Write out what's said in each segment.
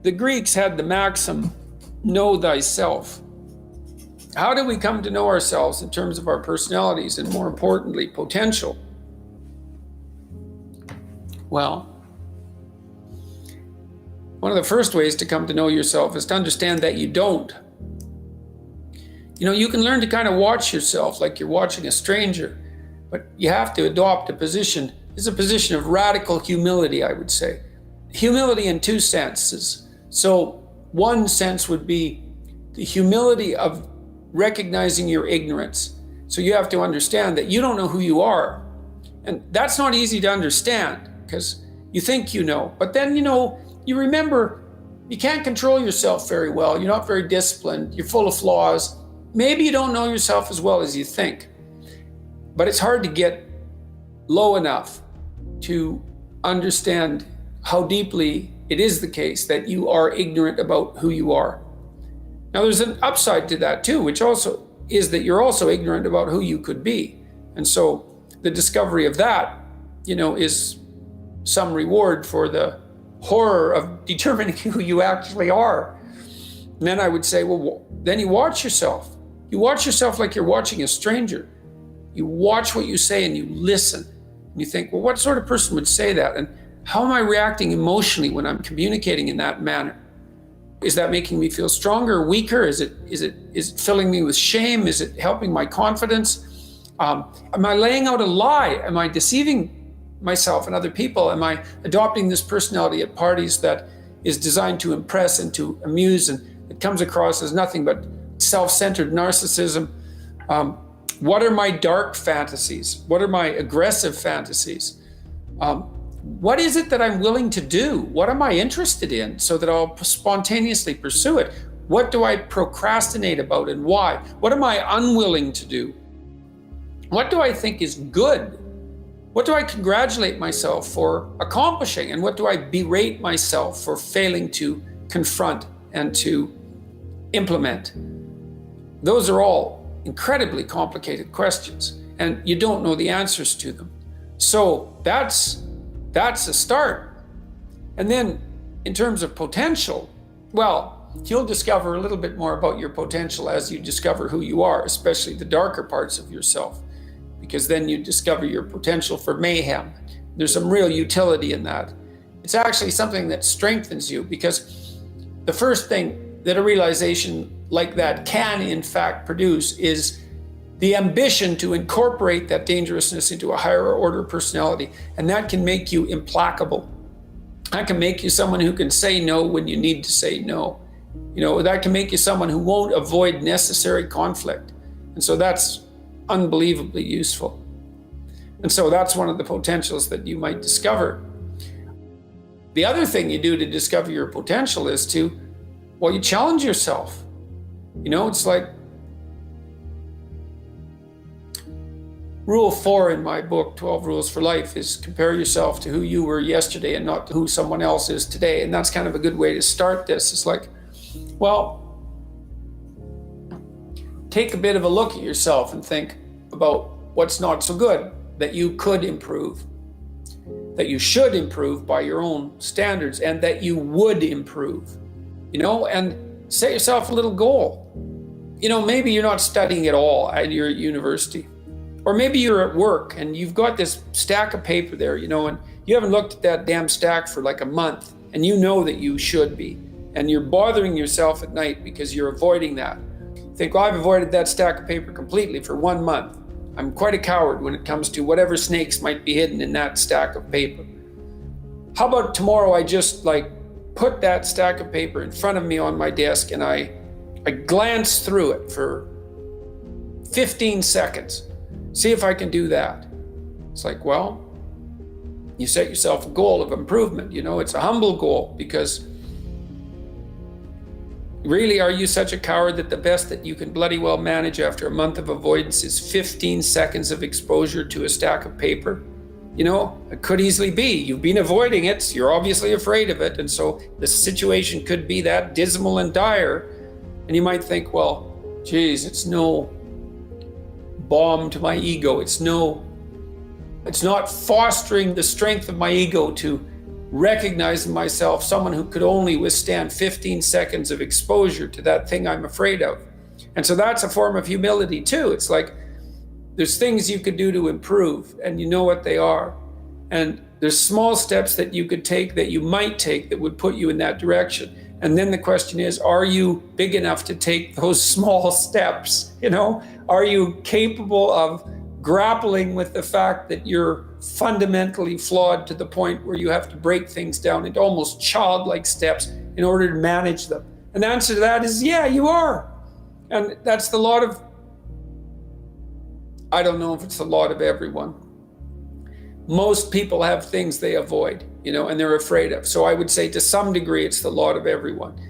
The Greeks had the maxim, know thyself. How do we come to know ourselves in terms of our personalities and, more importantly, potential? Well, one of the first ways to come to know yourself is to understand that you don't. You can learn to kind of watch yourself like you're watching a stranger, but you have to adopt a position. It's a position of radical humility, I would say. Humility in two senses. So one sense would be the humility of recognizing your ignorance. So you have to understand that you don't know who you are. And that's not easy to understand because you think you know, but then you remember you can't control yourself very well. You're not very disciplined. You're full of flaws. Maybe you don't know yourself as well as you think, but it's hard to get low enough to understand how deeply it is the case that you are ignorant about who you are. Now, there's an upside to that too, which also is that you're also ignorant about who you could be. And so the discovery of that, is some reward for the horror of determining who you actually are. And then I would say, well, then you watch yourself. You watch yourself like you're watching a stranger. You watch what you say and you listen. And you think, well, what sort of person would say that? And how am I reacting emotionally when I'm communicating in that manner? Is that making me feel stronger or weaker? Is it filling me with shame? Is it helping my confidence? Am I laying out a lie? Am I deceiving myself and other people? Am I adopting this personality at parties that is designed to impress and to amuse, and it comes across as nothing but self-centered narcissism? What are my dark fantasies? What are my aggressive fantasies? What is it that I'm willing to do? What am I interested in so that I'll spontaneously pursue it? What do I procrastinate about and why? What am I unwilling to do? What do I think is good? What do I congratulate myself for accomplishing? And what do I berate myself for failing to confront and to implement? Those are all incredibly complicated questions, and you don't know the answers to them. So that's a start. And then in terms of potential, well, you'll discover a little bit more about your potential as you discover who you are, especially the darker parts of yourself, because then you discover your potential for mayhem. There's some real utility in that. It's actually something that strengthens you, because the first thing that a realization like that can in fact produce is the ambition to incorporate that dangerousness into a higher order personality. And that can make you implacable. That can make you someone who can say no when you need to say no. That can make you someone who won't avoid necessary conflict. And so that's unbelievably useful. And so that's one of the potentials that you might discover. The other thing you do to discover your potential is you challenge yourself. It's like Rule 4 in my book, 12 Rules for Life, is compare yourself to who you were yesterday and not to who someone else is today. And that's kind of a good way to start this. It's like, well, take a bit of a look at yourself and think about what's not so good that you could improve, that you should improve by your own standards, and that you would improve, and set yourself a little goal. Maybe you're not studying at all at your university. Or maybe you're at work and you've got this stack of paper there, and you haven't looked at that damn stack for like a month, and you know that you should be. And you're bothering yourself at night because you're avoiding that. You think, well, I've avoided that stack of paper completely for 1 month. I'm quite a coward when it comes to whatever snakes might be hidden in that stack of paper. How about tomorrow I just put that stack of paper in front of me on my desk and I glance through it for 15 seconds. See if I can do that. It's like, well, you set yourself a goal of improvement. It's a humble goal, because really, are you such a coward that the best that you can bloody well manage after a month of avoidance is 15 seconds of exposure to a stack of paper? It could easily be. You've been avoiding it. You're obviously afraid of it. And so the situation could be that dismal and dire. And you might think, well, geez, it's no balm to my ego. It's not fostering the strength of my ego to recognize in myself someone who could only withstand 15 seconds of exposure to that thing I'm afraid of. And so that's a form of humility too. It's like there's things you could do to improve, and you know what they are. And there's small steps that you could take, that you might take, that would put you in that direction. And then the question is, are you big enough to take those small steps? Are you capable of grappling with the fact that you're fundamentally flawed to the point where you have to break things down into almost childlike steps in order to manage them? And the answer to that is, yeah, you are. And that's the lot of, I don't know if it's the lot of everyone. Most people have things they avoid, and they're afraid of. So I would say to some degree, it's the lot of everyone.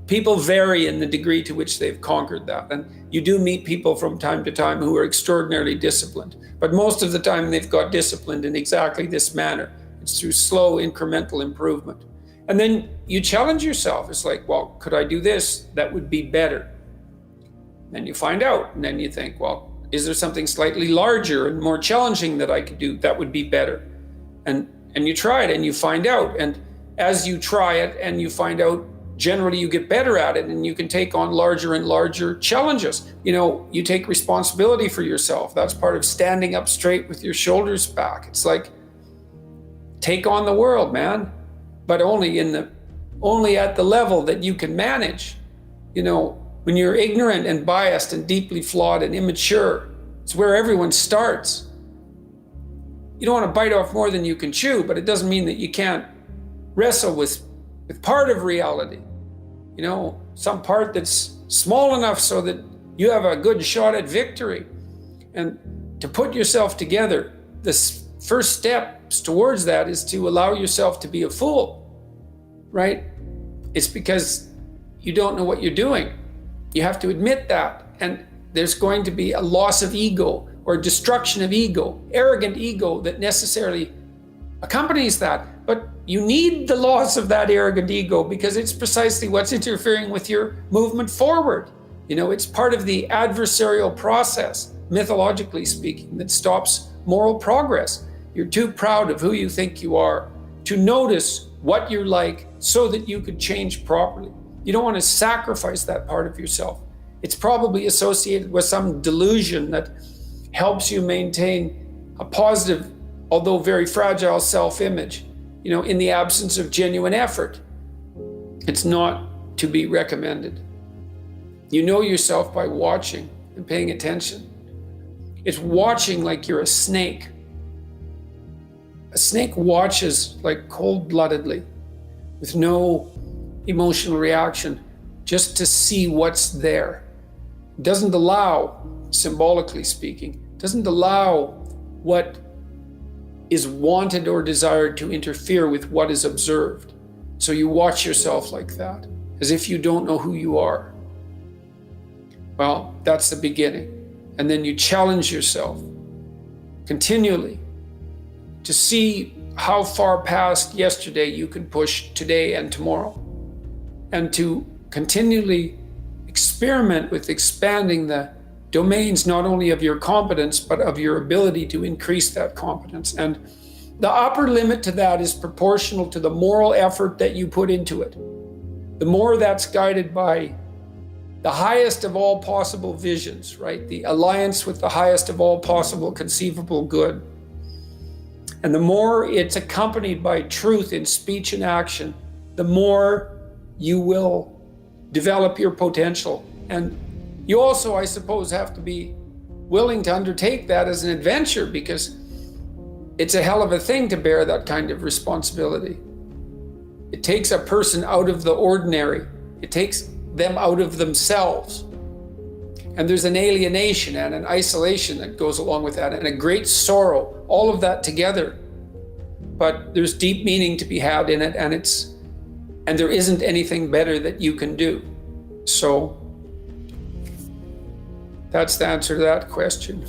People vary in the degree to which they've conquered that. And you do meet people from time to time who are extraordinarily disciplined. But most of the time, they've got disciplined in exactly this manner. It's through slow incremental improvement. And then you challenge yourself. It's like, well, could I do this? That would be better. Then you find out, and then you think, well, is there something slightly larger and more challenging that I could do that would be better? And you try it and you find out. And as you try it and you find out, generally you get better at it, and you can take on larger and larger challenges. You take responsibility for yourself. That's part of standing up straight with your shoulders back. It's like, take on the world, man, but only at the level that you can manage. When you're ignorant and biased and deeply flawed and immature, it's where everyone starts. You don't want to bite off more than you can chew, but it doesn't mean that you can't wrestle with part of reality. Some part that's small enough so that you have a good shot at victory. And to put yourself together, the first steps towards that is to allow yourself to be a fool, right? It's because you don't know what you're doing. You have to admit that. And there's going to be a loss of ego or destruction of ego, arrogant ego that necessarily accompanies that. But you need the loss of that arrogant ego, because it's precisely what's interfering with your movement forward. It's part of the adversarial process, mythologically speaking, that stops moral progress. You're too proud of who you think you are to notice what you're like so that you could change properly. You don't want to sacrifice that part of yourself. It's probably associated with some delusion that helps you maintain a positive, although very fragile self-image, in the absence of genuine effort. It's not to be recommended. You know yourself by watching and paying attention. It's watching like you're a snake. A snake watches like cold-bloodedly, with no emotional reaction, just to see what's there. It doesn't allow, symbolically speaking, doesn't allow what is wanted or desired to interfere with what is observed. So you watch yourself like that, as if you don't know who you are. Well, that's the beginning. And then you challenge yourself continually to see how far past yesterday you can push today and tomorrow, and to continually experiment with expanding the domains not only of your competence, but of your ability to increase that competence. And the upper limit to that is proportional to the moral effort that you put into it. The more that's guided by the highest of all possible visions, right? The alliance with the highest of all possible conceivable good. And the more it's accompanied by truth in speech and action, the more you will develop your potential. And you also, I suppose, have to be willing to undertake that as an adventure, because it's a hell of a thing to bear that kind of responsibility. It takes a person out of the ordinary. It takes them out of themselves. And there's an alienation and an isolation that goes along with that, and a great sorrow, all of that together. But there's deep meaning to be had in it, and there isn't anything better that you can do. So that's the answer to that question.